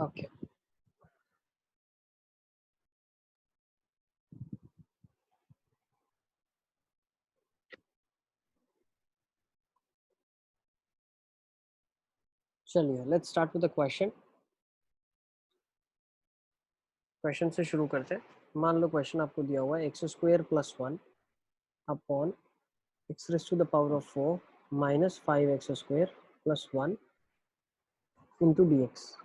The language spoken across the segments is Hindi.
ओके चलिए let's start with the question. Question से शुरू करते हैं। मान लो क्वेश्चन आपको दिया हुआ है x square plus 1 upon x raise to the power of 4 minus 5x square plus 1 into d x.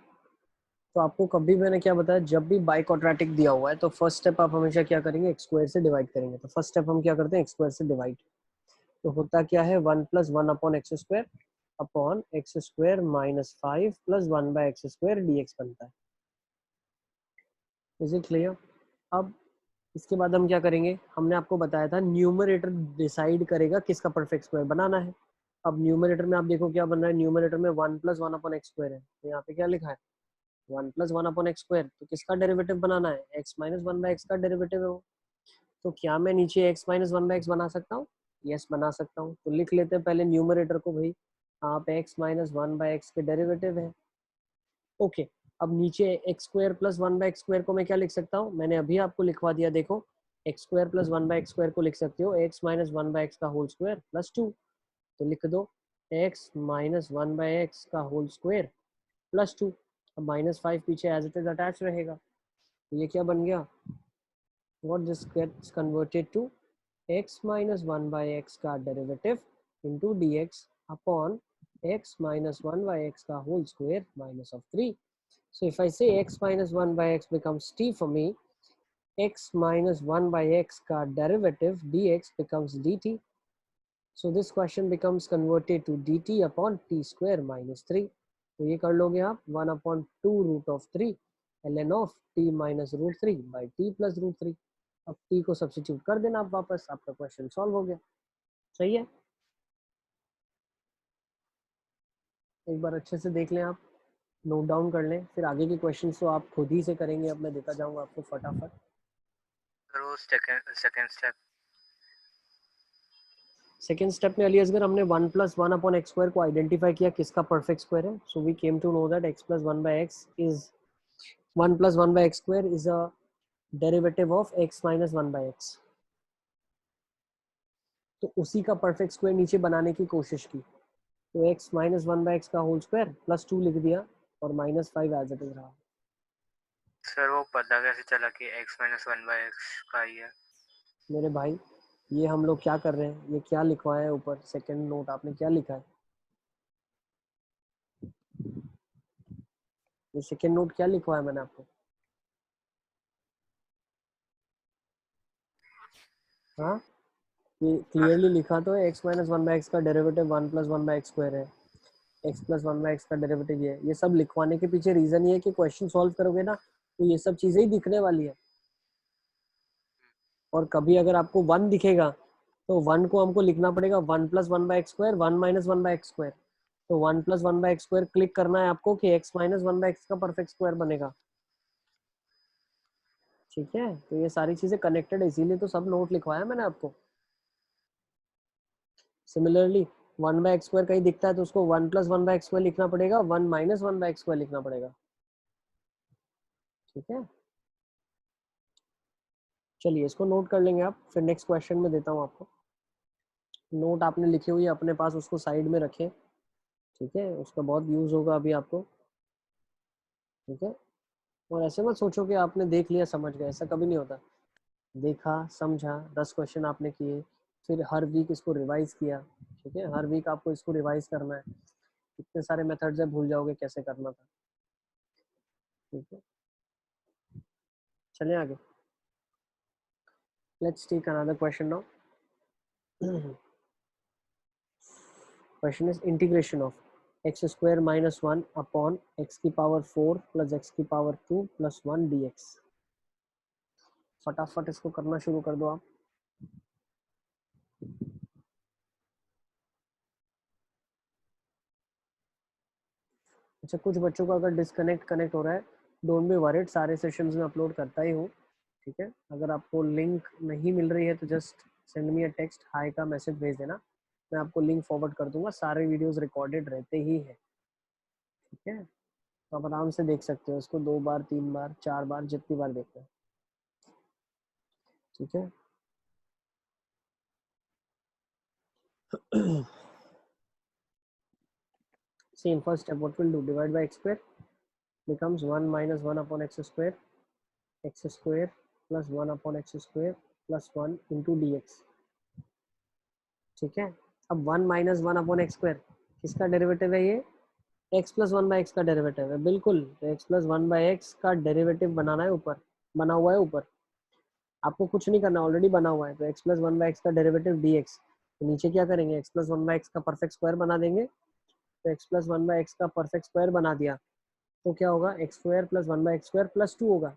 तो आपको कभी मैंने क्या बताया, जब भी बाई क्वाड्रेटिक दिया हुआ है तो फर्स्ट स्टेप आप हमेशा क्या करेंगे, एक्स स्क्वायर से डिवाइड करेंगे। तो फर्स्ट स्टेप हम क्या करते हैं, एक्स स्क्वायर से डिवाइड। तो होता क्या है, 1 plus 1 upon x square minus 5 plus 1 by x square d x बनता है। Is it clear? अब इसके बाद हम क्या करेंगे, हमने आपको बताया था न्यूमरेटर डिसाइड करेगा किसका परफेक्ट स्क्वायर बनाना है। अब न्यूमरेटर में आप देखो क्या बन रहा है, न्यूमरेटर में 1 प्लस 1 अपॉन एक्स स्क्वायर है, तो यहाँ पे क्या लिखा है 1 प्लस 1 अपॉन एक्स स्क्वायर। तो किसका डेरिवेटिव बनाना है, एक्स माइनस 1 बाय एक्स का डेरिवेटिव है वो। तो क्या मैं नीचे एक्स माइनस 1 बाय एक्स बना सकता हूँ? यस बना सकता हूँ। तो लिख लेते हैं पहले न्यूमरेटर को, भाई आप एक्स माइनस 1 बाय एक्स के डेरिवेटिव है। ओके, अब नीचे x square plus 1 by x square को मैं क्या लिख सकता हूँ, मैंने अभी आपको लिखवा दिया, देखो x square plus 1 by x square को लिख सकते हो एक्स माइनस 1 बाय एक्स का होल स्क्वायर प्लस 2। तो लिख दो एक्स माइनस 1 बाय एक्स का होल स्क्वायर प्लस 2। अब माइनस 5 पीछे एज इट इज अटैच रहेगा, तो ये क्या बन गया, what this gets converted to x minus 1 by x का derivative into dx upon x minus 1 by x का whole square minus of 3. So if I say x minus 1 by x becomes t for me, x minus 1 by x का derivative dx becomes dt. So this question becomes converted to dt upon t square minus 3. तो ये कर लोगे आप 1 upon 2 root of 3 ln of t minus root 3 by t plus root 3. अब t को सब्स्टिट्यूट कर देना आप वापस, आपका क्वेश्चन सॉल्व हो गया। सही है, एक बार अच्छे से देख लें आप, नोट डाउन कर लें, फिर आगे के क्वेश्चन तो आप खुद ही से करेंगे, अब मैं देता जाऊंगा आपको फटाफट। सेकेंड स्टेप में अलियासगर हमने 1 प्लस 1 अपॉन एक्स स्क्वायर को आइडेंटिफाई किया किसका परफेक्ट स्क्वायर है। So we came to know that x plus 1 by x is 1 plus 1 by x square is a derivative of x minus 1 by x। तो उसी का परफेक्ट स्क्वायर नीचे बनाने की कोशिश की, तो x माइनस 1 बाय एक्स का होल स्क्वायर प्लस 2 लिख दिया और माइनस 5 एज इट इज रहा। सर वो पता कैसे चला कि x माइनस 1 बाय एक्स का ही है? मेरे भाई ये हम लोग क्या कर रहे हैं, ये क्या लिखवाया है ऊपर सेकंड नोट आपने क्या लिखा है, ये सेकंड नोट क्या लिखवाया मैंने आपको, हाँ ये हाँ क्लियरली सर। लिखा तो है x माइनस 1 बाय एक्स का derivative 1 plus 1 by x square है, x प्लस 1 बाय एक्स का डेरिवेटिव ये सब लिखवाने के पीछे रीजन ये है कि क्वेश्चन सॉल्व करोगे ना तो ये सब चीजें ही दिखने वाली है। और कभी अगर आपको 1 दिखेगा तो 1 को हमको लिखना पड़ेगा 1 plus 1 by x square 1 minus 1 by x square. तो 1 plus 1 by x square click करना है आपको कि x माइनस 1 बाय एक्स का परफेक्ट स्क्वायर बनेगा। ठीक है, तो ये सारी चीजें कनेक्टेड है, इसीलिए तो सब नोट लिखवाया मैंने आपको। सिमिलरली 1 बाय एक्स स्क्वायर कहीं दिखता है तो उसको 1 प्लस 1 बाय एक्स स्क्वायर लिखना पड़ेगा, 1 माइनस 1 बाय एक्स स्क्वायर लिखना पड़ेगा। ठीक है, चलिए इसको नोट कर लेंगे आप, फिर नेक्स्ट क्वेश्चन में देता हूँ आपको। नोट आपने लिखे हुई अपने पास, उसको साइड में रखें। ठीक है, उसका बहुत यूज होगा अभी आपको। ठीक है, और ऐसे मत सोचो कि आपने देख लिया समझ गए, ऐसा कभी नहीं होता। देखा समझा, 10 क्वेश्चन आपने किए, फिर हर वीक इसको रिवाइज किया। ठीक है, हर वीक आपको इसको रिवाइज करना है, इतने सारे मेथड्स है भूल जाओगे कैसे करना था। ठीक है, चलिए आगे, let's take another question now. Question is integration of x square minus 1 upon x की पावर 4 प्लस एक्स की पावर 2 प्लस 1 dx। फटाफट इसको करना शुरू कर दो आप। अच्छा, कुछ बच्चों का अगर डिस्कनेक्ट कनेक्ट हो रहा है, डोंट बी वरीड, सारे सेशंस में अपलोड करता ही हूँ, ठीक है। अगर आपको लिंक नहीं मिल रही है तो just send me a text, high का मैसेज भेज देना, मैं आपको लिंक फॉरवर्ड कर दूंगा। सारे वीडियोस रिकॉर्डेड रहते ही है, ठीक है। तो आप आराम से देख सकते हो इसको 2 बार 3 बार 4 बार जितनी बार देखना है, ठीक है। Same first step, what we'll do, divide by x square becomes 1 minus 1 upon x square plus 1 upon x square plus 1 into dx, ठीक है। अब 1 माइनस 1 अपॉन एक्स स्क्वायर किसका डेरिवेटिव है? ये x प्लस 1 बाई एक्स का डेरिवेटिव है, बिल्कुल। तो x प्लस 1 बाई एक्स का डेरिवेटिव बनाना है, ऊपर बना हुआ है, ऊपर आपको कुछ नहीं करना, ऑलरेडी बना हुआ है। तो x प्लस 1 बाई एक्स का डेरिवेटिव dx, तो नीचे क्या करेंगे, x प्लस 1 बाई एक्स का परफेक्ट स्क्वायर बना देंगे। तो x प्लस 1 बाई एक्स का परफेक्ट स्क्वायर बना दिया तो क्या होगा, x square plus 1 by x square plus 2 होगा।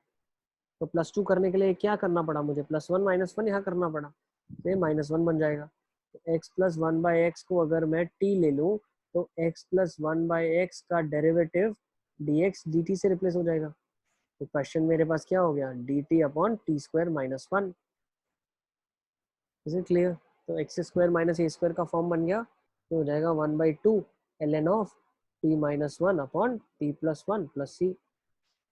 तो प्लस 2 करने के लिए क्या करना पड़ा मुझे, प्लस 1 माइनस 1 यहाँ करना पड़ा, तो ये माइनस 1 बन जाएगा। तो x प्लस 1 बाई एक्स को अगर मैं t ले लूँ तो x प्लस 1 बाई एक्स का डेरिवेटिव dx dt से रिप्लेस हो जाएगा। तो क्वेश्चन मेरे पास क्या हो गया, dt upon t square minus 1। Is it clear? तो x square minus a square का फॉर्म बन गया, तो हो जाएगा 1/2 ln of t minus 1 upon t plus 1 plus C.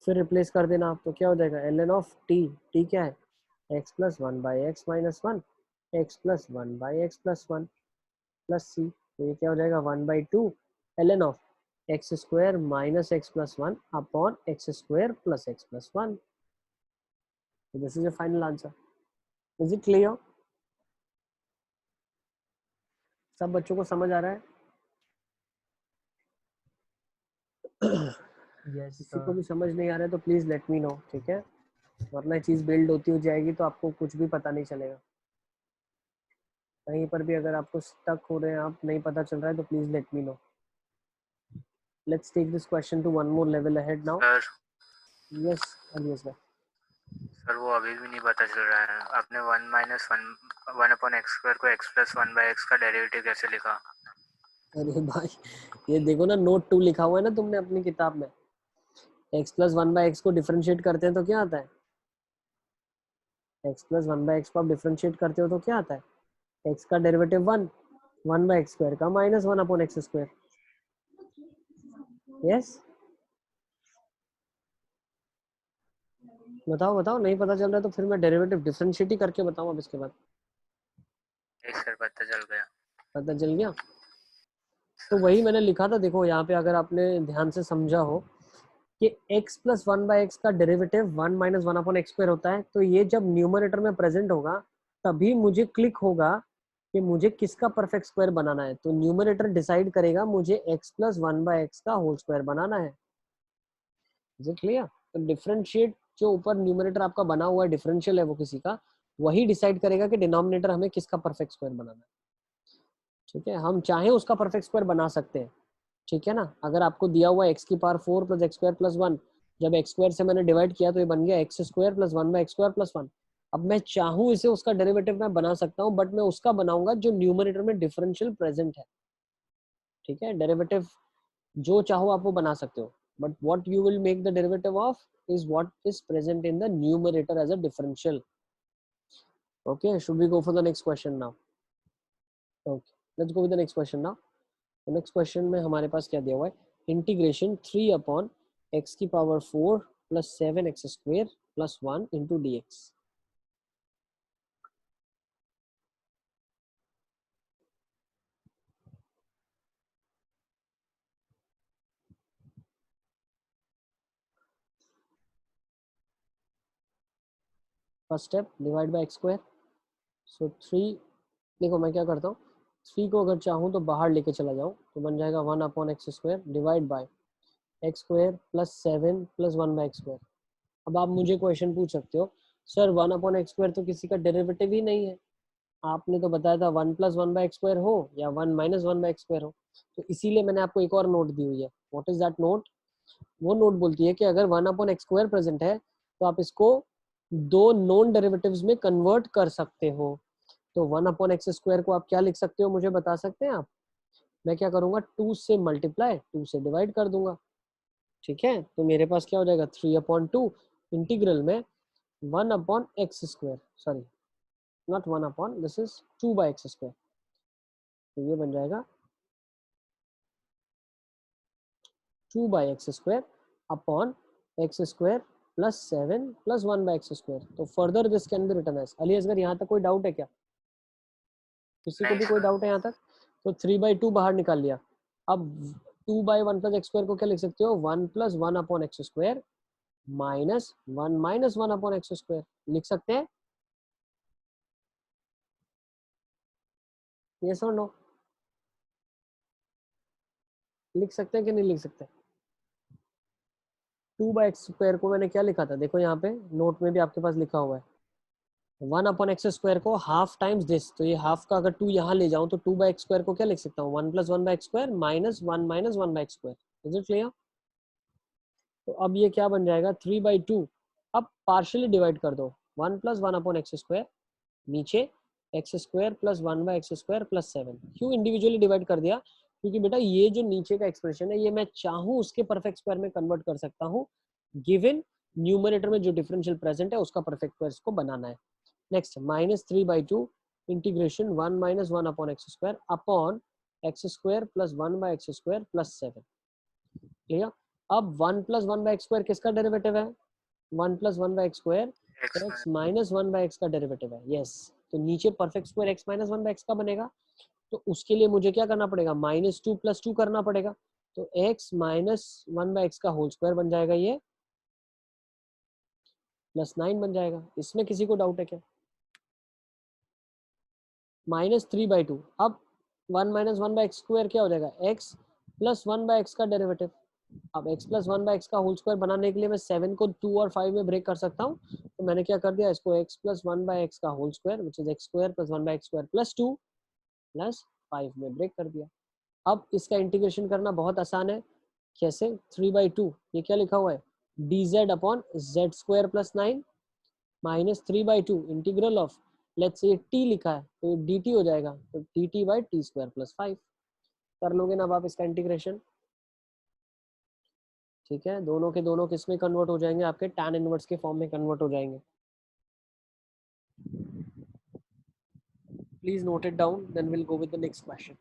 फिर रिप्लेस कर देना आप, तो क्या हो जाएगा, ln ऑफ टी क्या है, x plus 1 by x minus 1 x plus 1 by x plus 1 plus C. तो ये क्या हो जाएगा, 1/2 ln of x square minus x plus 1 upon x square plus x plus 1। This is the final answer. Is it clear? सब बच्चों को समझ आ रहा है? यस किसी को सर। भी समझ नहीं आ रहा है तो प्लीज लेट मी नो, ठीक है। वरना चीज बिल्ड होती हो जाएगी तो आपको कुछ भी पता नहीं चलेगा। कहीं पर भी अगर आपको स्टक हो रहे हैं, आप नहीं पता चल रहा है, तो please let me know. Let's take this question to one more level ahead now. Sir yes Alias भाई। सर वो अभी भी नहीं पता चल रहा है, आपने 1 अपॉन एक्स स्क्वायर को x प्लस 1 बाई एक्स का डेरिवेटिव कैसे लिखा? अरे भाई, ये देखो ना, नोट 2 लिखा हुआ है ना तुमने अपनी किताब में। x प्लस 1 बाई एक्स को डिफरेंशिएट करते हैं तो क्या आता है, x प्लस 1 बाई एक्स को आप डिफरेंशिएट करते हो तो क्या आता है, x का डेरिवेटिव 1 बाई एक्स स्क्वायर का minus 1 upon x square. Yes, बताओ बताओ, नहीं पता चल रहा है तो फिर मैं डेरिवेटिव डिफरेंशिएट ही करके बताऊं अब इसके बाद। एक सर पता चल गया। पता चल गया? तो वही मैंने लिखा था, देखो यहाँ पे अगर आपने ध्यान से समझा हो कि x प्लस 1 बाई एक्स का derivative 1 minus 1 upon x square होता है, तो ये जब न्यूमरेटर में प्रेजेंट होगा तभी मुझे क्लिक होगा कि मुझे किसका परफेक्ट स्क्वायर बनाना है। तो न्यूमरेटर डिसाइड करेगा मुझे x प्लस 1 बाई एक्स का होल स्क्वायर बनाना है। Is it clear? तो डिफरेंशिएट जो ऊपर न्यूमरेटर आपका बना हुआ है, डिफरेंशियल है वो किसी का, वही डिसाइड करेगा कि डिनोमिनेटर हमें किसका परफेक्ट स्क्वायर बनाना है, ठीक है। हम चाहे उसका परफेक्ट स्क्वायर बना सकते हैं, ठीक है ना। अगर आपको दिया हुआ एक्स की power 4 plus x square plus 1, जब एक्स स्क्वायर से मैंने डिवाइड किया तो ये बन गया x square plus 1 by x square plus 1। अब मैं चाहूँ इसे उसका डेरिवेटिव मैं बना सकता हूँ, बट मैं उसका बनाऊंगा जो न्यूमरेटर में डिफरेंशियल प्रेजेंट है, ठीक है। डेरिवेटिव जो चाहो आप वो बना सकते हो, but what you will make the derivative of is what is present in the numerator as a differential. Okay, should we go for the next question now? Okay, let's go with the next question now. तो नेक्स्ट क्वेश्चन में हमारे पास क्या दिया हुआ है, इंटीग्रेशन 3 अपॉन एक्स की power 4 plus 7 x square plus 1 into d x. First step, divide by x square. सो 3, देखो मैं क्या करता हूँ, 3 को अगर चाहूँ तो बाहर लेके चला जाऊँ तो बन जाएगा 1 upon x square divide by x square plus 7 plus 1 by x square. अब आप मुझे क्वेश्चन पूछ सकते हो, सर 1 अपॉन एक्स स्क्वायर तो किसी का डेरिवेटिव ही नहीं है, आपने तो बताया था 1 प्लस 1 बाई एक्स स्क्वायर हो या 1 माइनस 1 बाई एक्स स्क्वायर हो। तो इसीलिए मैंने आपको एक और नोट दी हुई है। What is that note? वो नोट बोलती है कि अगर 1/x² प्रेजेंट है तो आप इसको दो नॉन डेरिवेटिव्स में कन्वर्ट कर सकते हो। तो 1/x² को आप क्या लिख सकते हो, मुझे बता सकते हैं आप? मैं क्या करूंगा, 2 से मल्टीप्लाई 2 से डिवाइड कर दूंगा। ठीक है, तो मेरे पास क्या हो जाएगा, 3/2 इंटीग्रल में 1/x², sorry not 1, this is 2/x²। तो ये बन जाएगा 2/x² upon x² plus 7 plus 1/x²। तो further this can be written as, Ali Asgar यहाँ तक कोई डाउट है क्या? किसी को नहीं भी कोई सर। डाउट है यहाँ तक? तो 3/2 बाहर निकाल लिया। अब 2/1 प्लस x² को क्या लिख सकते हो, 1 plus 1/x² minus 1 minus 1/x², लिख सकते हैं? यस और नो? लिख सकते हैं कि नहीं लिख सकते? 2/x² को मैंने क्या लिखा था, देखो यहाँ पे नोट में भी आपके पास लिखा हुआ है, 1/x² को हाफ टाइम्स दिस। तो ये हाफ का अगर 2 यहाँ ले जाऊं तो 2/x² को क्या लिख सकता हूँ, 1 plus 1/x² minus 1 minus 1/x²। Is it clear? तो अब ये क्या बन जाएगा, 3/2। अब पार्शियली डिवाइड कर दो, 1 प्लस 1/x², नीचे x² प्लस 1/x² प्लस 7। क्यों इंडिविजुअली डिवाइड कर दिया? क्योंकि बेटा ये जो नीचे का एक्सप्रेशन है ये मैं चाहूँ उसके परफेक्ट स्क्वायर में कन्वर्ट कर सकता हूँ, गिवन न्यूमरेटर में जो डिफरेंशियल प्रेजेंट है उसका परफेक्ट स्क्वायर को बनाना है। Next -3/2 integration 1 minus 1/x² upon x² plus 1/x² plus 7। Clear? अब 1 प्लस 1/x² किसका डेरिवेटिव है, 1 plus 1/x² x x minus 1/x का डेरिवेटिव है। यस, तो नीचे perfect square x minus 1/x का बनेगा। तो उसके लिए मुझे क्या करना पड़ेगा, -2 प्लस 2 करना पड़ेगा। तो x माइनस 1/x का होल स्क्वायर बन जाएगा ये, प्लस 9 बन जाएगा। इसमें किसी को डाउट है क्या? -3/2। अब 1 माइनस 1/x² क्या हो जाएगा, x प्लस 1/x का डेरिवेटिव। अब x प्लस 1/x का होल स्क्वायर बनाने के लिए मैं 7 को 2 और 5 में ब्रेक कर सकता हूँ। तो मैंने क्या कर दिया, इसको x प्लस 1/x का whole square which is x² plus 1/x² plus 2 plus 5 में ब्रेक कर दिया। अब इसका इंटीग्रेशन करना बहुत आसान है। कैसे? 3/2, ये क्या लिखा हुआ है, dz upon z² plus 9 minus 3/2 integral of, let's say t लिखा है तो dt हो जाएगा, तो dt/t² प्लस 5। कर लोगे ना अब आप इसका इंटीग्रेशन? ठीक है, दोनों के दोनों किस में कन्वर्ट हो जाएंगे, आपके tan इनवर्स के फॉर्म में कन्वर्ट हो जाएंगे। Please note it down, then will go with the next question.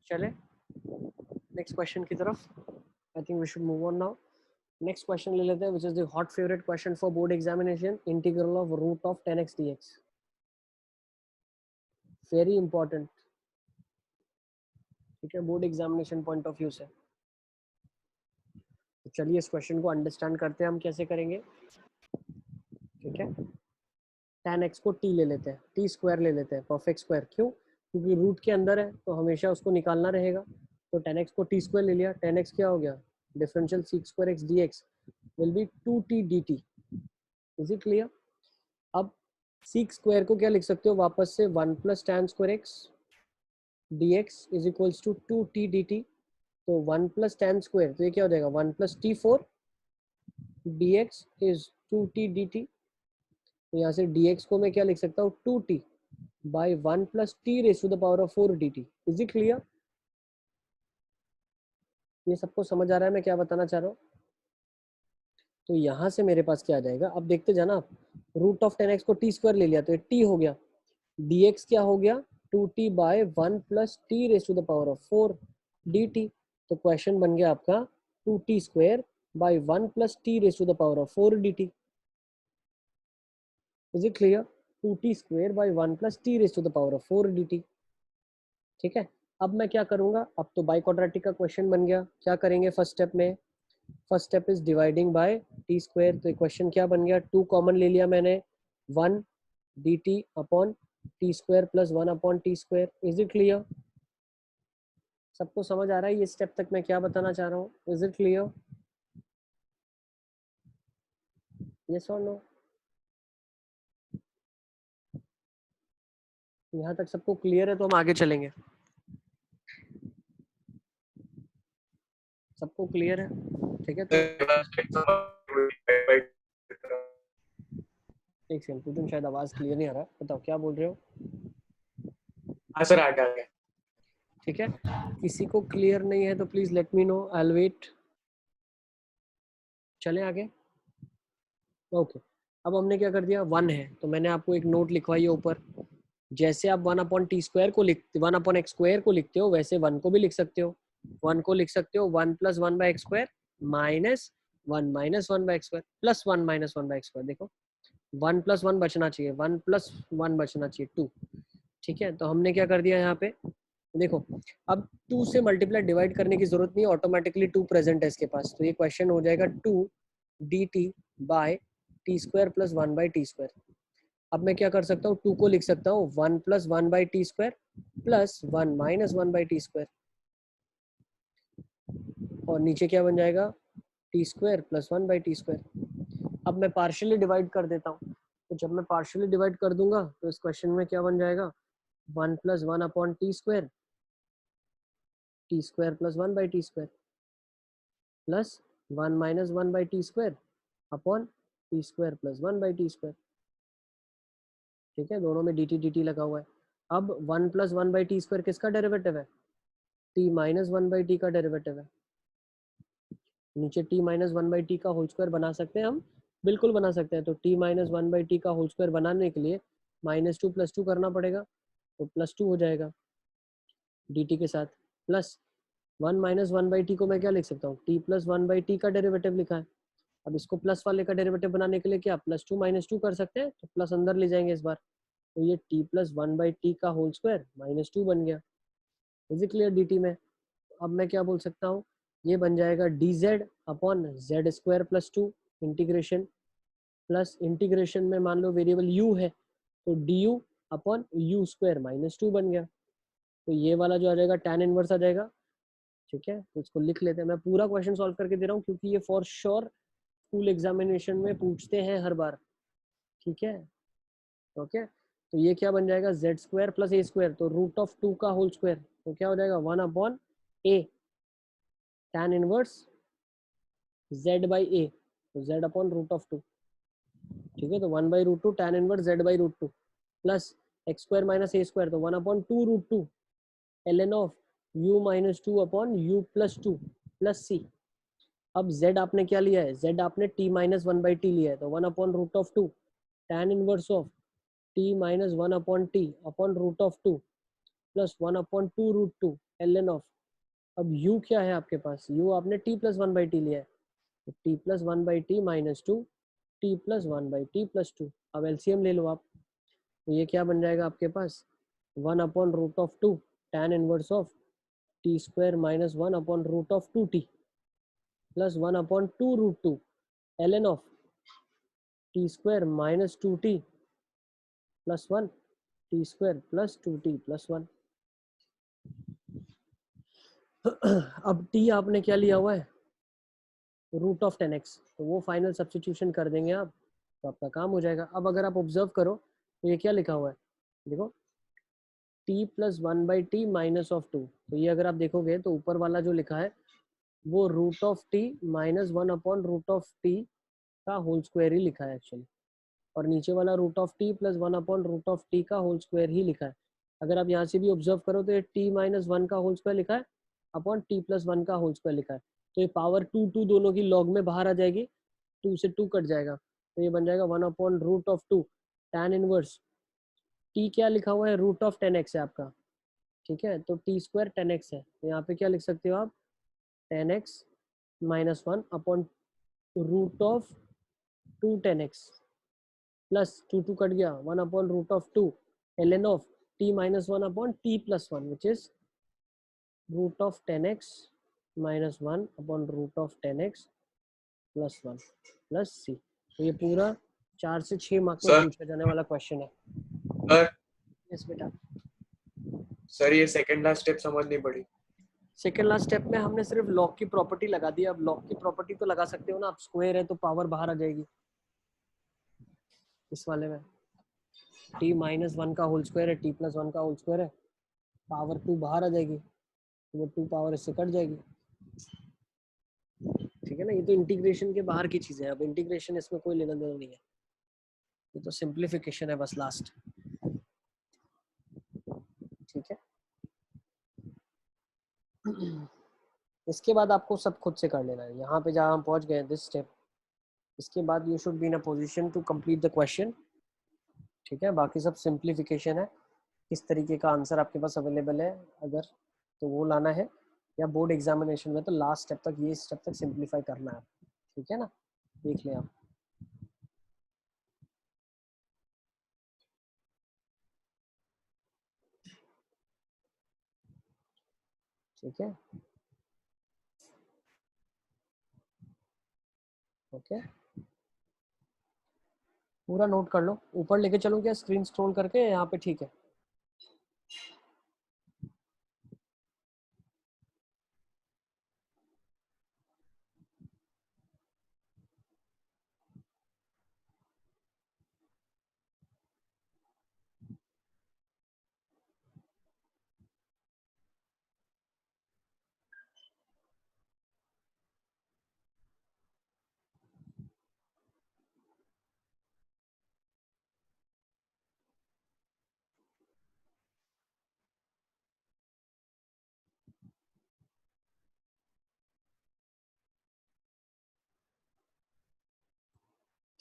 चले नेक्स्ट क्वेश्चन की तरफ। I think we should move on now. Next question ले लेते हैं which is the hot favourite question for board examination, integral of root of 10x dx। Very important, ठीक है, board examination point of view से। तो चलिए इस क्वेश्चन को अंडरस्टैंड करते हैं हम कैसे करेंगे। ठीक है, tan x को t ले लेते हैं, t² ले लेते हैं परफेक्ट स्क्वायर। क्यों? क्योंकि रूट के अंदर है तो हमेशा उसको निकालना रहेगा। तो tan x को t² ले लिया, tan x क्या हो गया, differential sec² x dx will be 2t dt। Is it clear? अब sec² को क्या लिख सकते हो वापस से, 1 plus tan² x dx is equals to 2t dt। तो 1 प्लस tan², तो ये क्या हो जाएगा, 1 plus t4 dx is 2t dt। तो यहाँ से dx को मैं क्या लिख सकता हूँ, 2t by 1 plus t raise to the power of 4 dt। Is it clear? ये सबको समझ आ रहा है मैं क्या बताना चाह रहा हूँ? तो यहाँ से मेरे पास क्या आ जाएगा, अब देखते जाना आप, रूट ऑफ 10x को t² ले लिया तो ये t हो गया, dx क्या हो गया, 2t by 1 plus t raise to the power of 4 dt। तो क्वेश्चन बन गया आपका 2t square by 1 plus t raised to the power of 4 dt. Is it clear? 2t square by 1 plus t raised to the power of 4 dt. ठीक है, अब मैं क्या करूंगा, अब तो बाई क्वाड्रेटिक का क्वेश्चन बन गया. क्या करेंगे फर्स्ट स्टेप में? First step is dividing by t square. तो इक्वेशन क्या बन गया? 2 कॉमन ले लिया मैंने, 1 dt upon t square plus 1 upon t square. Is it clear? सबको समझ आ रहा है ये स्टेप तक मैं क्या बताना चाह रहा हूँ? Is it clear? यस और नो? यहाँ तक सबको क्लियर है तो हम आगे चलेंगे. सबको क्लियर है? ठीक है, तो एक सेकंड, तुम शायद आवाज क्लियर नहीं आ रहा. बताओ क्या बोल रहे हो? हाँ सर, आ गया. ठीक है, किसी को क्लियर नहीं है तो please let me know, I will wait. चले आगे. ओके, अब हमने क्या कर दिया, 1 है तो मैंने आपको एक नोट लिखवाई है ऊपर. जैसे आप 1 अपॉन टी स्क्वायर को लिखते, 1 अपॉन एक्स स्क्वायर को लिखते हो, वैसे 1 को भी लिख सकते हो. 1 को लिख सकते हो 1 plus 1 by x square minus 1 minus 1 by x square plus 1 minus 1 by x square. देखो 1 प्लस 1 बचना चाहिए, 1 प्लस 1 बचना चाहिए 2. ठीक है, तो हमने क्या कर दिया यहाँ पे, देखो अब 2 से मल्टीप्लाई डिवाइड करने की जरूरत नहीं, ऑटोमेटिकली 2 प्रेजेंट है इसके पास. तो ये क्वेश्चन हो जाएगा 2 dt by t square plus 1 by t square. अब मैं क्या कर सकता हूँ, 2 को लिख सकता हूँ 1 plus 1 by t square plus 1 minus 1 by t square. और नीचे क्या बन जाएगा, T square plus 1 by t square. अब मैं पार्शियली डिवाइड कर देता हूँ. तो जब मैं पार्शियली डिवाइड कर दूंगा तो इस क्वेश्चन में क्या बन जाएगा, 1 plus 1 upon t square plus 1 by t square plus 1 minus 1 by t square upon t square plus 1 by t square. ठीक है, दोनों में dt dt लगा हुआ है. अब 1 प्लस 1 बाई टी स्क्वायर किसका डेरिवेटिव है? t माइनस 1 बाई टी का डेरिवेटिव है. नीचे t माइनस 1 बाई टी का होल स्क्वायर बना सकते हैं हम, बिल्कुल बना सकते हैं. तो t माइनस 1 बाई टी का होल स्क्वायर बनाने के लिए -2 + 2 करना पड़ेगा, तो +2 हो जाएगा dt के साथ. प्लस 1 माइनस 1 बाई टी को मैं क्या लिख सकता हूँ, t प्लस 1 बाई टी का डेरिवेटिव लिखा है. अब इसको प्लस वाले का डेरिवेटिव बनाने के लिए क्या +2 -2 कर सकते हैं, तो प्लस अंदर ले जाएंगे इस बार. तो ये t प्लस 1 बाई टी का होल स्क्वायर -2 बन गया. इज इट क्लियर dt में? अब मैं क्या बोल सकता हूँ, ये बन जाएगा dz upon Z square plus 2 integration, plus integration में मान लो वेरिएबल u है तो du अपॉन u स्क्वायर -2 बन गया. तो ये वाला जो आ जाएगा tan इनवर्स आ जाएगा. ठीक है, तो इसको लिख लेते हैं. मैं पूरा क्वेश्चन सॉल्व करके दे रहा हूँ क्योंकि ये फॉर श्योर स्कूल एग्जामिनेशन में पूछते हैं हर बार. ठीक है, ओके. तो ये क्या बन जाएगा, z square plus a square, तो रूट ऑफ 2 का होल स्क्वायर, तो क्या हो जाएगा 1 upon a tan inverse z by a, तो z अपॉन रूट ऑफ 2. ठीक है, तो 1 by root 2 tan inverse z by root 2 plus x square minus a square, तो 1 upon 2 root 2 ln of u minus 2 upon u plus 2 plus c. अब z आपने क्या लिया है, z आपने t माइनस 1 बाई टी लिया है, तो 1 upon root of 2 tan inverse of t minus 1 upon t upon root of 2 plus 1 upon 2 root 2 ln of. अब u क्या है आपके पास, u आपने t प्लस 1 बाई टी लिया है, तो t plus 1 by t minus 2 t plus 1 by t plus 2. अब एलसीएम ले लो आप, तो ये क्या बन जाएगा आपके पास, 1 upon root of 2 tan inverse of t square minus 1 upon root of 2t plus 1 upon 2 root 2 ln of t square minus 2t plus 1 t square plus 2t plus 1. अब t आपने क्या लिया हुआ है, रूट ऑफ 10x, तो वो फाइनल सब्स्टिट्यूशन कर देंगे आप, तो आपका काम हो जाएगा. अब अगर आप ऑब्जर्व करो तो ये क्या लिखा हुआ है, देखो t plus 1 by t minus of 2, तो ये अगर आप देखोगे तो ऊपर वाला जो लिखा है वो root of t minus 1 upon root of t का होल स्क्वायर ही लिखा है एक्चुअली, और नीचे वाला root of t plus 1 upon root of t का होल स्क्वायर ही लिखा है. अगर आप यहाँ से भी ऑब्जर्व करो तो ये t माइनस 1 का होल स्क्वायर लिखा है अपॉन t प्लस 1 का होल स्क्वायर लिखा है. तो ये पावर 2 दोनों की लॉग में बाहर आ जाएगी, 2 से 2 कट जाएगा, तो ये बन जाएगा 1 upon root of 2 tan inverse t क्या लिखा हुआ है, रूट ऑफ 10x है आपका. ठीक है, तो t स्क्वायर 10x है, तो यहाँ पे क्या लिख सकते हो आप, 10x minus 1 upon root of 2 10x plus 2 cut गया 1 upon root of 2 ln of t minus 1 upon t plus 1 which is root of 10x minus 1 upon root of 10x plus 1 plus c। तो ये पूरा 4 से 6 मार्क्स में पूछा जाने वाला क्वेश्चन है। सर यस बेटा। सर ये सेकंड लास्ट स्टेप समझनी पड़ी। सेकेंड लास्ट स्टेप में हमने सिर्फ लॉग की प्रॉपर्टी लगा दी। अब लॉग की प्रॉपर्टी तो लगा सकते हो ना, आप स्क्वायर है तो पावर बाहर आ जाएगी। इस वाले में t माइनस 1 का होल स्क्वायर है, t प्लस 1 का होल स्क्वायर है, पावर 2 बाहर आ जाएगी तो वो 2 पावर इससे कट जाएगी। ठीक है ना, ये तो इंटीग्रेशन के बाहर की चीजें हैं। अब इंटीग्रेशन इसमें कोई लेना देना नहीं है, ये तो सिंप्लीफिकेशन है बस लास्ट। ठीक है, इसके बाद आपको सब खुद से कर लेना है। यहाँ पे जहाँ हम पहुँच गए दिस स्टेप, इसके बाद you should be in a position to complete the question. ठीक है, बाकी सब सिंप्लीफिकेशन है। किस तरीके का आंसर आपके पास अवेलेबल है अगर तो वो लाना है, या बोर्ड एग्जामिनेशन में तो लास्ट स्टेप तक ये स्टेप तक सिंप्लीफाई करना है। ठीक है ना, देख लें आप। ठीक है, ओके, पूरा नोट कर लो। ऊपर लेके चलूं क्या स्क्रीन स्क्रॉल करके, यहाँ पे ठीक है?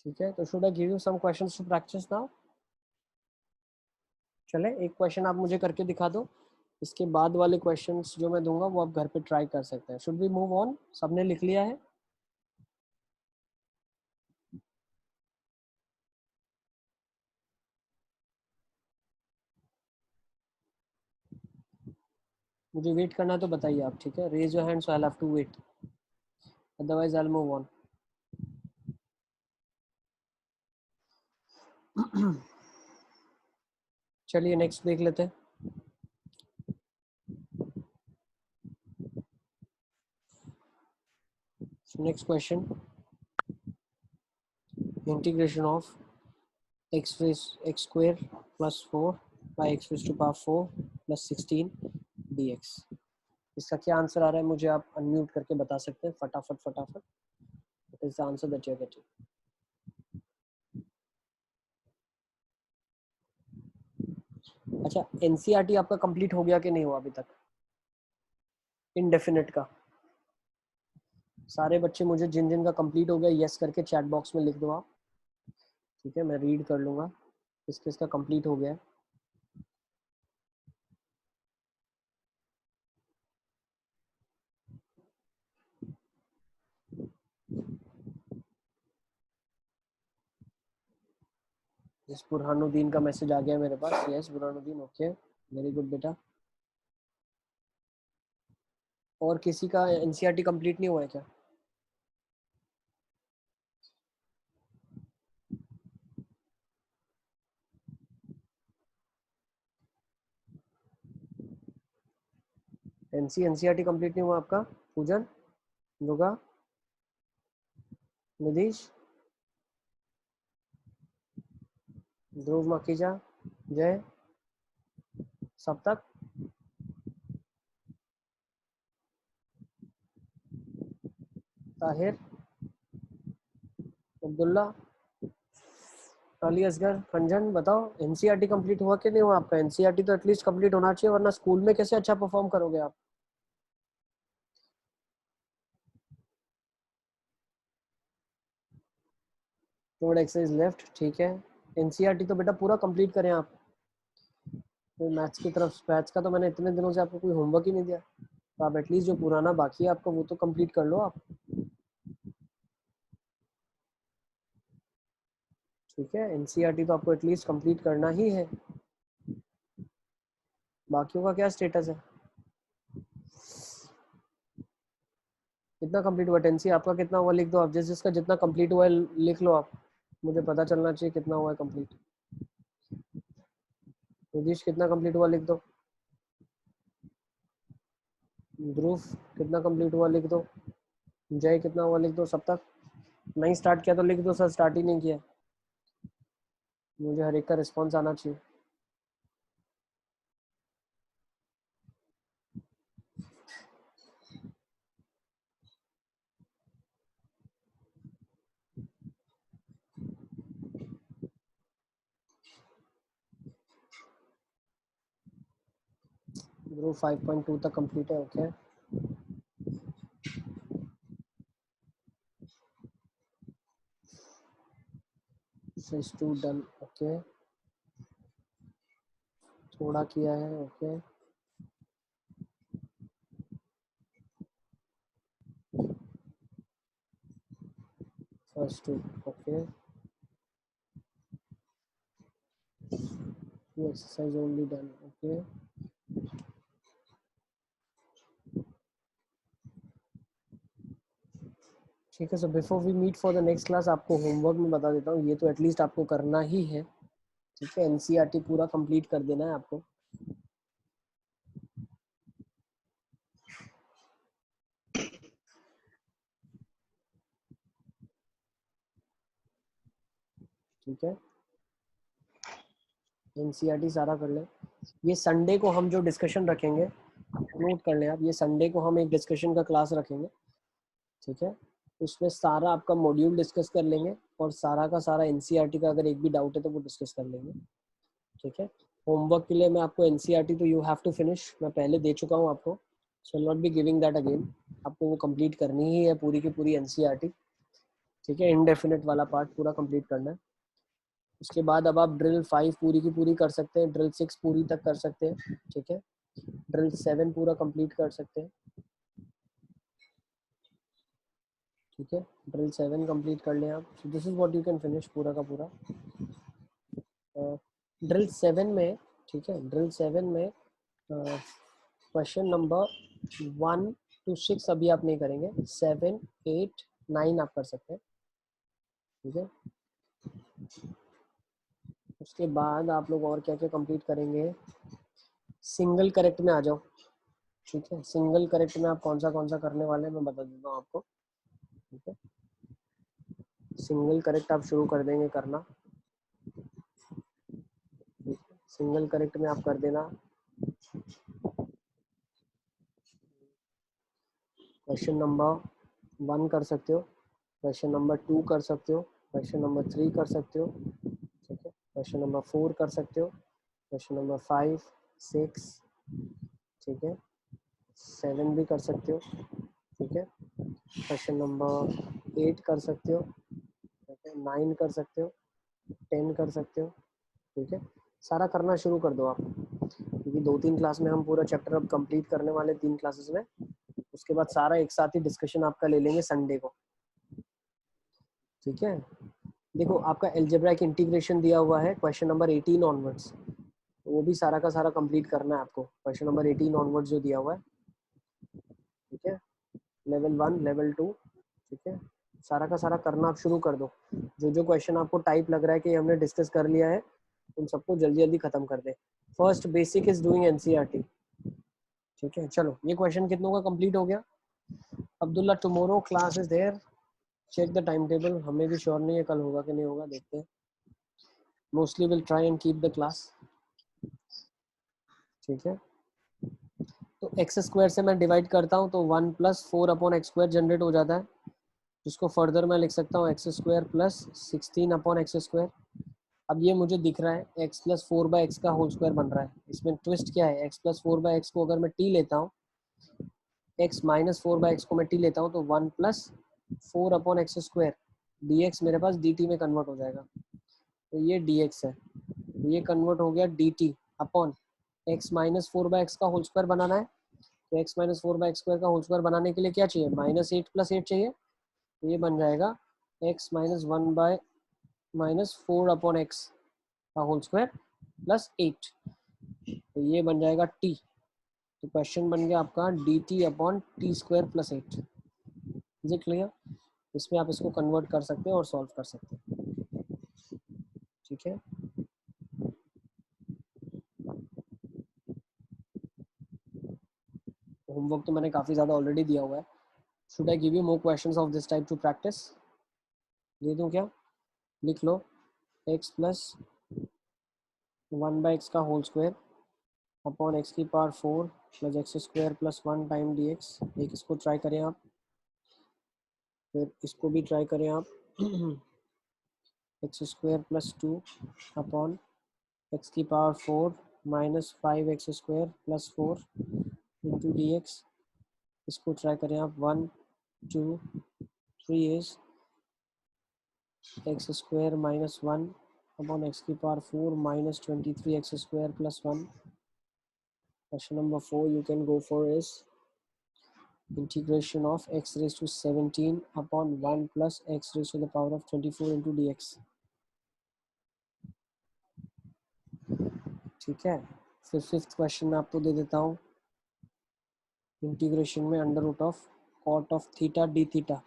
ठीक है, तो should I give you some questions to practise now? चले, एक क्वेश्चन आप मुझे करके दिखा दो, इसके बाद वाले क्वेश्चंस जो मैं दूंगा वो आप घर पे ट्राई कर सकते हैं। Should we move on? सबने लिख लिया है? मुझे वेट करना है तो बताइए आप। ठीक है, raise your hand so I have to wait, otherwise I will move on. चलिए नेक्स्ट देख लेते हैं। Next question, integration of x square plus 4 by x raised to power 4 plus 16 dx। इसका क्या आंसर आ रहा है मुझे आप अनम्यूट करके बता सकते हैं फटाफट फटाफट। What is the answer that you are getting? अच्छा, एनसीईआरटी आपका कंप्लीट हो गया कि नहीं हुआ अभी तक? इनडेफिनेट का सारे बच्चे मुझे जिन जिन का कंप्लीट हो गया यस करके चैट बॉक्स में लिख दो आप। ठीक है, मैं रीड कर लूंगा किस किस का कंप्लीट हो गया है। यस, बुरहानुद्दीन का मैसेज आ गया मेरे पास। Yes Burhanuddin, okay, very good बेटा। और किसी का एनसीईआरटी कंप्लीट नहीं हुआ है क्या? एनसीईआरटी कंप्लीट नहीं हुआ आपका? पूजन, दुर्गा, निधीश, ध्रुव मखीजा, जय, सप्तक, ताहिर, अब्दुल्ला, अली असगर, खंजन, बताओ एनसीईआरटी कंप्लीट हुआ कि नहीं हुआ आपका? एनसीईआरटी तो एटलीस्ट कंप्लीट होना चाहिए, वरना स्कूल में कैसे अच्छा परफॉर्म करोगे आप? थर्ड एक्सरसाइज लेफ्ट, ठीक है। एनसीईआरटी तो बेटा पूरा कंप्लीट करें आप। तो मैथ्स की तरफ, मैथ्स का तो मैंने इतने दिनों से आपको कोई होमवर्क ही नहीं दिया, तो आप एटलीस्ट जो पुराना बाकी है आपका वो तो कंप्लीट कर लो आप। ठीक है, एनसीईआरटी तो आपको एटलीस्ट कंप्लीट करना ही है। बाकियों का क्या स्टेटस है, कितना कंप्लीट हुआ? टेंसी आपका कितना हुआ लिख दो आप, जिसका जितना कंप्लीट हुआ है लिख लो आप, मुझे पता चलना चाहिए कितना हुआ है कंप्लीट। निधीश कितना कंप्लीट हुआ लिख दो, ध्रुव कितना कंप्लीट हुआ लिख दो, जय कितना हुआ लिख दो। सब तक नहीं स्टार्ट किया तो लिख दो सर, स्टार्ट ही नहीं किया, मुझे हर एक का रिस्पॉन्स आना चाहिए। ध्रुव 5.2 तक कंप्लीट है, ओके। Phase 2 done, okay. थोड़ा किया है, okay. First 2, okay. Exercise only done, okay. ठीक है, so before we meet for the next class आपको होमवर्क में बता देता हूँ, ये तो एटलीस्ट आपको करना ही है। ठीक है, एनसीईआरटी पूरा कंप्लीट कर देना है आपको। ठीक है, एनसीईआरटी सारा कर ले। ये संडे को हम जो डिस्कशन रखेंगे, नोट कर लें आप, ये संडे को हम एक डिस्कशन का क्लास रखेंगे। ठीक है, उसमें सारा आपका मॉड्यूल डिस्कस कर लेंगे और सारा का सारा एनसीईआरटी का अगर एक भी डाउट है तो वो डिस्कस कर लेंगे। ठीक है, होमवर्क के लिए मैं आपको एनसीईआरटी तो यू हैव टू फिनिश, मैं पहले दे चुका हूँ आपको, so not be giving that again. आपको वो कंप्लीट करनी ही है पूरी की पूरी एनसीईआरटी। ठीक है, इनडेफिनेट वाला पार्ट पूरा कंप्लीट करना है। उसके बाद अब आप ड्रिल 5 पूरी की पूरी कर सकते हैं, ड्रिल 6 पूरी तक कर सकते हैं। ठीक है, ड्रिल 7 पूरा कंप्लीट कर सकते हैं। ठीक है, ड्रिल 7 कंप्लीट कर लें आप, so this is what you can finish पूरा का पूरा ड्रिल 7 में। ठीक है, ड्रिल 7 में क्वेश्चन नंबर 1 to 6 अभी आप नहीं करेंगे, 7, 8, 9 आप कर सकते हैं। ठीक है, उसके बाद आप लोग और क्या क्या कंप्लीट करेंगे, सिंगल करेक्ट में आ जाओ। ठीक है, सिंगल करेक्ट में आप कौन सा करने वाले हैं मैं बता देता हूँ आपको। ठीक है, सिंगल करेक्ट आप शुरू कर देंगे करना। सिंगल करेक्ट में आप कर देना क्वेश्चन नंबर 1 कर सकते हो, क्वेश्चन नंबर 2 कर सकते हो, क्वेश्चन नंबर 3 कर सकते हो। ठीक है, क्वेश्चन नंबर 4 कर सकते हो, क्वेश्चन नंबर 5, 6, ठीक है, 7 भी कर सकते हो। ठीक है, क्वेश्चन नंबर 8 कर सकते हो, ठीक है, 9 कर सकते हो, 10 कर सकते हो। ठीक है, सारा करना शुरू कर दो आप, क्योंकि 2-3 क्लास में हम पूरा चैप्टर अब कंप्लीट करने वाले 3 क्लासेस में। उसके बाद सारा एक साथ ही डिस्कशन आपका ले लेंगे संडे को। ठीक है, देखो आपका एल्जेब्राइक इंटीग्रेशन दिया हुआ है क्वेश्चन नंबर 18 ऑनवर्ड्स, तो वो भी सारा का सारा कंप्लीट करना है आपको, क्वेश्चन नंबर 18 ऑनवर्ड्स जो दिया हुआ है। ठीक है, लेवल 1, लेवल 2। ठीक है, सारा का सारा करना आप शुरू कर दो। जो जो क्वेश्चन आपको टाइप लग रहा है कि हमने डिस्कस कर लिया है, उन सबको जल्दी जल्दी खत्म कर दे। First basic is doing NCERT. ठीक है, चलो ये क्वेश्चन कितनों का कंप्लीट हो गया? Abdullah, tomorrow class is there, check the time table. हमें भी श्योर नहीं है कल होगा कि नहीं होगा, देखते हैं। Mostly will try and keep the class. ठीक है, तो एक्स स्क्वायर से मैं डिवाइड करता हूँ तो 1 + 4/x² जनरेट हो जाता है, जिसको फर्दर मैं लिख सकता हूँ x² + 16/x²। अब ये मुझे दिख रहा है x + 4/x का होल स्क्वायर बन रहा है। इसमें ट्विस्ट क्या है, x + 4/x को अगर मैं t लेता हूँ, x - 4/x को मैं t लेता हूँ तो 1 + 4/x² dx मेरे पास dt में कन्वर्ट हो जाएगा। तो ये dx है, ये कन्वर्ट हो गया dt अपॉन x - 4/x का होल स्क्वायर बनाना है। तो x - 4/x² का होल स्क्वायर बनाने के लिए क्या चाहिए, -8 + 8 चाहिए। तो ये बन जाएगा x - 1/8 माइनस 4 अपॉन एक्स का होल स्क्वायर प्लस 8, तो ये बन जाएगा t। तो क्वेश्चन बन गया आपका dt upon t square plus 8। Is it clear? इसमें आप इसको कन्वर्ट कर सकते हैं और सॉल्व कर सकते हैं, ठीक है। होमवर्क तो मैंने काफ़ी ज़्यादा ऑलरेडी दिया हुआ है। Should I give you more questions of this type to practise? दे दूँ क्या? लिख लो x प्लस 1/x का होल स्क्वायर अपॉन x की power 4 plus x square plus 1 time dx। एक इसको ट्राई करें आप, फिर इसको भी ट्राई करें आप। X square plus 2 upon x की power 4 minus 5x square plus 4 into dx। इसको ट्राई करें आप। 1 2 3 is x square minus 1 upon x की power 4 minus 23x square plus 1। Question number 4 you can go for is integration of x raised to 17 upon 1 plus x raised to the power of 24 into dx। ठीक है। फिर फिफ्थ क्वेश्चन मैं आपको दे देता हूँ। इंटीग्रेशन में under root of cot of theta d theta,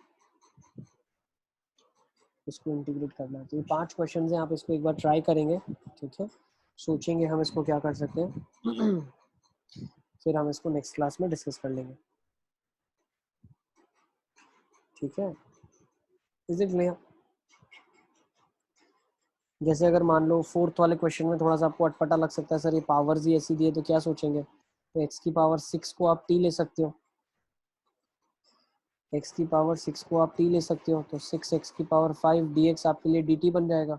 इसको इंटीग्रेट करना है। तो ये 5 क्वेश्चन हैं, आप इसको एक बार ट्राई करेंगे, ठीक है। सोचेंगे हम इसको क्या कर सकते हैं, फिर हम इसको नेक्स्ट क्लास में डिस्कस कर लेंगे, ठीक है। Is it clear? जैसे अगर मान लो फोर्थ वाले क्वेश्चन में थोड़ा सा आपको अटपटा लग सकता है, सर ये पावर्स ही ऐसी दी है तो क्या सोचेंगे, तो एक्स की पावर 6 को आप टी ले सकते हो, एक्स की पावर 6 को आप टी ले सकते हो, तो 6x की पावर 5 dx आपके लिए dt बन जाएगा।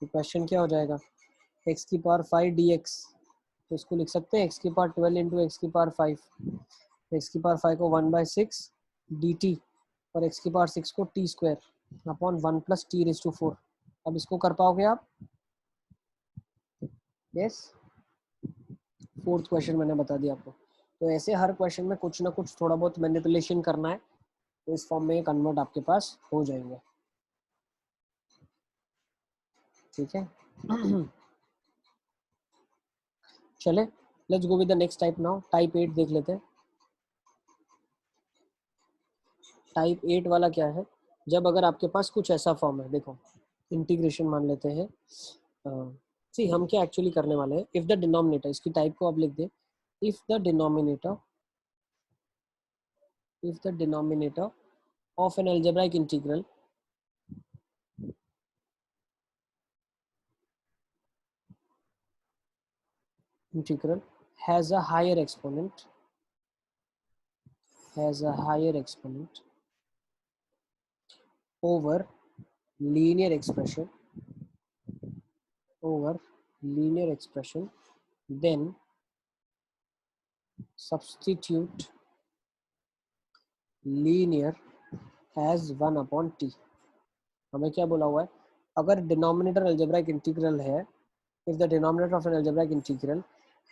तो क्वेश्चन क्या हो जाएगा, x की पावर 5 dx, तो इसको लिख सकते हैं x की पावर 12 इंटू एक्स की पावर 5, एक्स की पावर 5 को 1/6 dt और x की पावर 6 को t square upon 1 plus t raise to 4। अब इसको कर पाओगे आप? यस। फोर्थ क्वेश्चन मैंने बता दिया आपको। तो ऐसे हर क्वेश्चन में कुछ ना कुछ थोड़ा बहुत मैनिपुलेशन करना है, तो इस फॉर्म में कन्वर्ट आपके पास हो जाएंगे, ठीक है। चले, let's go with the next type now. Type 8 देख लेते हैं। टाइप 8 वाला क्या है, जब अगर आपके पास कुछ ऐसा फॉर्म है, देखो इंटीग्रेशन मान लेते हैं। सी हम क्या एक्चुअली करने वाले हैं, इफ द डिनोमिनेटर, इसकी टाइप को आप लिख दे, if the denominator of an algebraic integral has a higher exponent over linear expression then substitute linear as 1 upon t। हमें क्या बोला हुआ है, अगर डिनोमिनेटर अलजेब्राइक इंटीग्रल है, if the denominator of an algebraic integral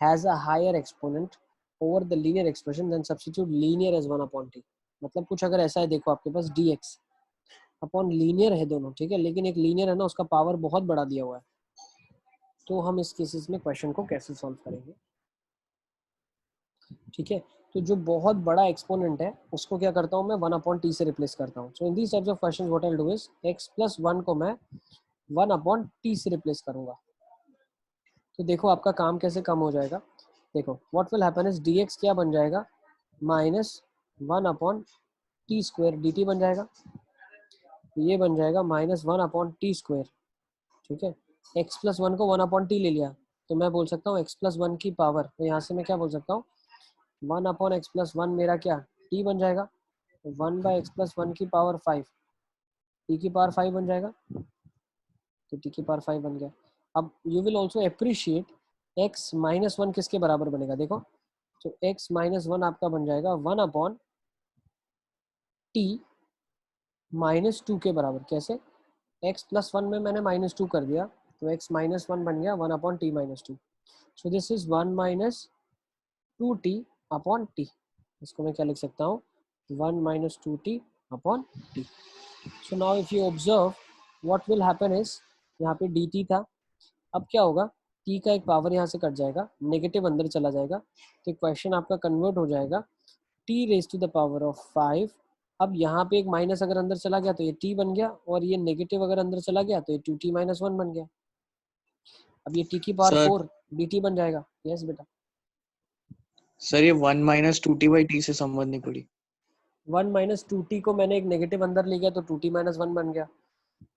has a higher exponent over the linear expression then substitute linear as 1 upon t। मतलब कुछ अगर ऐसा है, देखो आपके पास dx अपॉन लीनियर है दोनों, ठीक है, लेकिन एक लीनियर है ना, उसका पावर बहुत बड़ा दिया हुआ है, तो हम इस केसेस में क्वेश्चन को कैसे सॉल्व करेंगे, ठीक है। तो जो बहुत बड़ा एक्सपोनेंट है उसको क्या करता हूँ मैं, 1 अपॉन टी से रिप्लेस करता हूँ। So in these types of questions what I will do is x plus 1 को मैं 1 अपॉन टी से रिप्लेस करूंगा। तो देखो आपका काम कैसे कम हो जाएगा, देखो what will happen is dx क्या बन जाएगा, minus 1 upon t square dt बन जाएगा, तो ये बन जाएगा माइनस 1 अपॉन टी स्क्वायर, ठीक है। x प्लस 1 को 1 अपॉन टी ले लिया, तो मैं बोल सकता हूँ x प्लस 1 की पावर, तो यहाँ से मैं क्या बोल सकता हूँ, 1 अपॉन एक्स प्लस 1 मेरा क्या t बन जाएगा, 1/x प्लस 1 की पावर 5, t की पावर 5 बन जाएगा, तो t की पावर 5 बन गया। अब you will also appreciate x minus 1 किसके बराबर बनेगा, देखो तो x माइनस 1 आपका बन जाएगा 1 अपॉन t माइनस 2 के बराबर। कैसे, x प्लस 1 में मैंने माइनस 2 कर दिया, तो x माइनस 1 बन गया 1 upon T minus 2। So this is 1 minus 2t upon T. इसको मैं क्या लिख सकता हूँ, 1 minus 2t upon t। So now if you observe what will happen is, यहाँ पे dt था, अब क्या होगा, t का एक पावर यहाँ से कट जाएगा, नेगेटिव अंदर चला जाएगा, तो इक्वेशन आपका कन्वर्ट हो जाएगा t raise to the power of 5। अब यहाँ पे एक माइनस अगर अंदर चला गया तो ये t बन गया, और ये नेगेटिव अगर अंदर चला गया तो ये 2t माइनस 1 बन गया। अब ये t की पावर सर 4 dt बन जाएगा। यस बेटा, सर ये 1 माइनस 2t/t से समझ नहीं पड़ी। 1 माइनस 2t को मैंने एक नेगेटिव अंदर ले गया तो 2t माइनस 1 बन गया।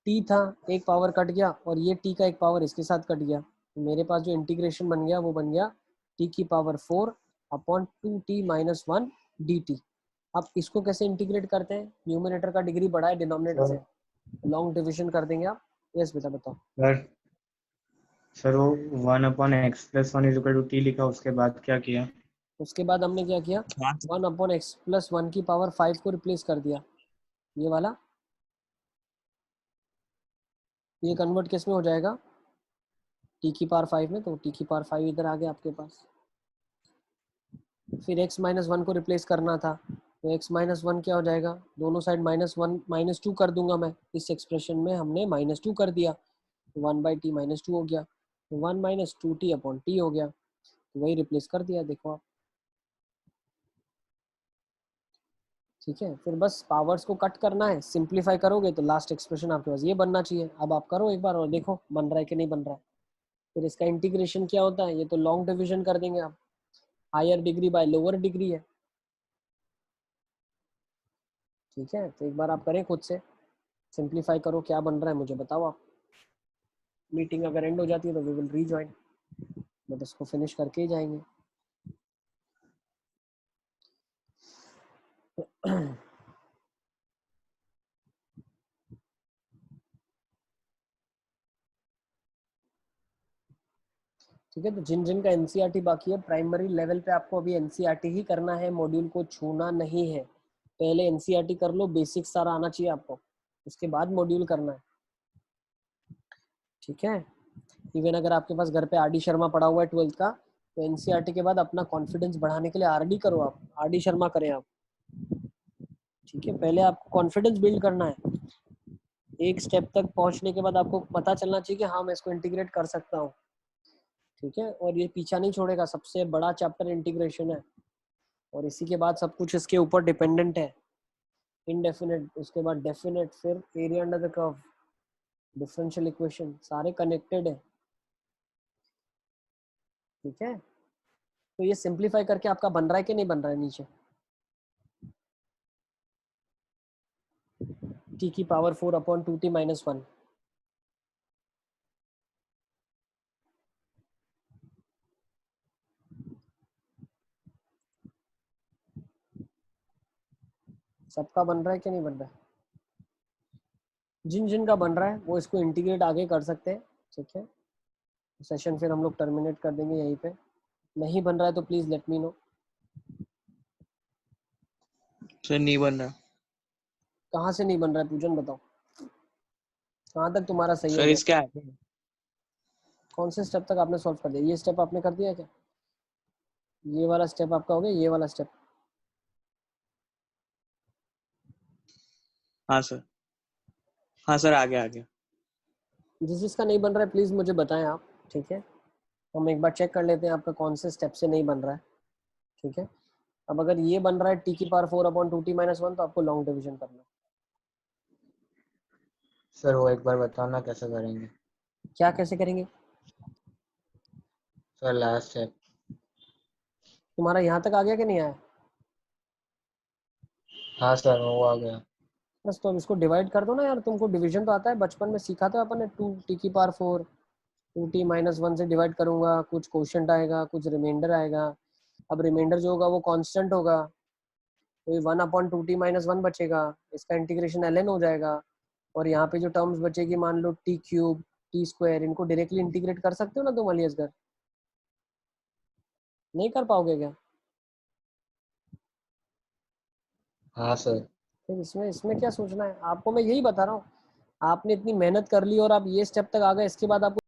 t था, एक पावर कट गया, और ये t का एक पावर इसके साथ कट गया, तो मेरे पास जो इंटीग्रेशन बन गया वो बन गया t की power 4 upon 2t minus 1 dt। अब इसको कैसे इंटीग्रेट करते हैं, न्यूमरेटर का डिग्री बढ़ा है डिनोमिनेटर से, लॉन्ग डिविजन कर देंगे आप। यस बेटा बताओ। सर वो 1/x+1 = t लिखा, उसके बाद क्या किया? उसके बाद हमने क्या किया, 1/x+1 की पावर 5 को रिप्लेस कर दिया, ये वाला, ये कन्वर्ट किस में हो जाएगा, t की पावर 5 में, तो t की पावर 5 इधर आ गया आपके पास। फिर x माइनस 1 को रिप्लेस करना था, तो x माइनस 1 क्या हो जाएगा, दोनों साइड -1 -2 कर दूंगा मैं, इस एक्सप्रेशन में हमने -2 कर दिया, 1/t -2 हो गया, तो 1 माइनस 2t अपॉन t हो गया, तो वही रिप्लेस कर दिया, देखो आप। ठीक है, फिर बस पावर्स को कट करना है, सिंप्लीफाई करोगे तो लास्ट एक्सप्रेशन आपके पास ये बनना चाहिए। अब आप करो एक बार और देखो बन रहा है कि नहीं बन रहा है। फिर इसका इंटीग्रेशन क्या होता है, ये तो लॉन्ग डिविजन कर देंगे आप, higher degree by lower degree है। ठीक है, तो एक बार आप करें खुद से, सिंप्लीफाई करो, क्या बन रहा है मुझे बताओ आप। मीटिंग अगर एंड हो जाती है तो वी विल रीजॉइन, बट इसको फिनिश करके ही जाएंगे। ठीक है, तो जिन जिन का एनसीईआरटी बाकी है, प्राइमरी लेवल पे आपको अभी एनसीईआरटी ही करना है, मॉड्यूल को छूना नहीं है। पहले एनसीईआरटी कर लो, बेसिक सारा आना चाहिए आपको, उसके बाद मॉड्यूल करना है। ठीक है, इवन अगर आपके पास घर पे आरडी शर्मा पड़ा हुआ है 12th का, तो एनसीईआरटी के बाद अपना कॉन्फिडेंस बढ़ाने के लिए आरडी करो, आप आरडी शर्मा करें आप। ठीक है, पहले आपको कॉन्फिडेंस बिल्ड करना है, एक स्टेप तक पहुंचने के बाद आपको पता चलना चाहिए कि हाँ मैं इसको इंटीग्रेट कर सकता हूँ। ठीक है, और ये पीछा नहीं छोड़ेगा, सबसे बड़ा चैप्टर इंटीग्रेशन है, और इसी के बाद सब कुछ इसके ऊपर डिपेंडेंट है। इनडेफिनेट, उसके बाद डेफिनेट, फिर area under the curve, differential equation, सारे कनेक्टेड है। ठीक है, तो ये सिंप्लीफाई करके आपका बन रहा है कि नहीं बन रहा है नीचे, t की पावर 4 अपॉन 2t माइनस 1। सबका बन रहा है कि नहीं बन रहा है, जिन जिन का बन रहा है वो इसको इंटीग्रेट आगे कर सकते हैं। ठीक है, सेशन फिर हम लोग टर्मिनेट कर देंगे यहीं पे। नहीं बन रहा है तो please let me no. Sir नहीं बन रहा। कहाँ से नहीं बन रहा है पूजन, बताओ कहाँ तक तुम्हारा सही हो सर गया, इसका कौन से स्टेप तक आपने सॉल्व कर दिया, ये स्टेप आपने कर दिया क्या, ये वाला स्टेप आपका हो गया, ये वाला स्टेप। हाँ सर आ गया। जिसका नहीं बन रहा है प्लीज मुझे बताएं आप। ठीक है, हम एक बार चेक कर लेते हैं आपका कौन से स्टेप से नहीं बन रहा है। ठीक है, अब अगर ये बन रहा है t की पावर 4 अपॉन 2t माइनस 1, तो आपको लॉन्ग डिविजन करना है। सर वो एक बार बताना कैसे करेंगे? क्या कैसे करेंगे, सर लास्ट स्टेप। तुम्हारा यहाँ तक आ गया कि नहीं आया, हाँ सर वो आ गया। बस तो अब इसको डिवाइड कर दो ना यार, तुमको डिवीजन तो आता है, बचपन में सीखा था अपन ने, 2t की पावर 4 2t माइनस 1 से डिवाइड करूंगा, कुछ क्वोशंट आएगा, कुछ रिमाइंडर आएगा। अब रिमाइंडर जो होगा वो कांस्टेंट होगा, तो ये 1 अपॉन 2t माइनस 1 बचेगा, इसका इंटीग्रेशन ln हो जाएगा, और यहाँ पे जो टर्म्स बचेगी मान लो t क्यूब t स्क्वायर, इनको डायरेक्टली इंटीग्रेट कर सकते हो ना तुम अली असगर, नहीं कर पाओगे क्या, हाँ सर। फिर इसमें इसमें क्या सोचना है आपको, मैं यही बता रहा हूँ। आपने इतनी मेहनत कर ली और आप ये स्टेप तक आ गए, इसके बाद आपको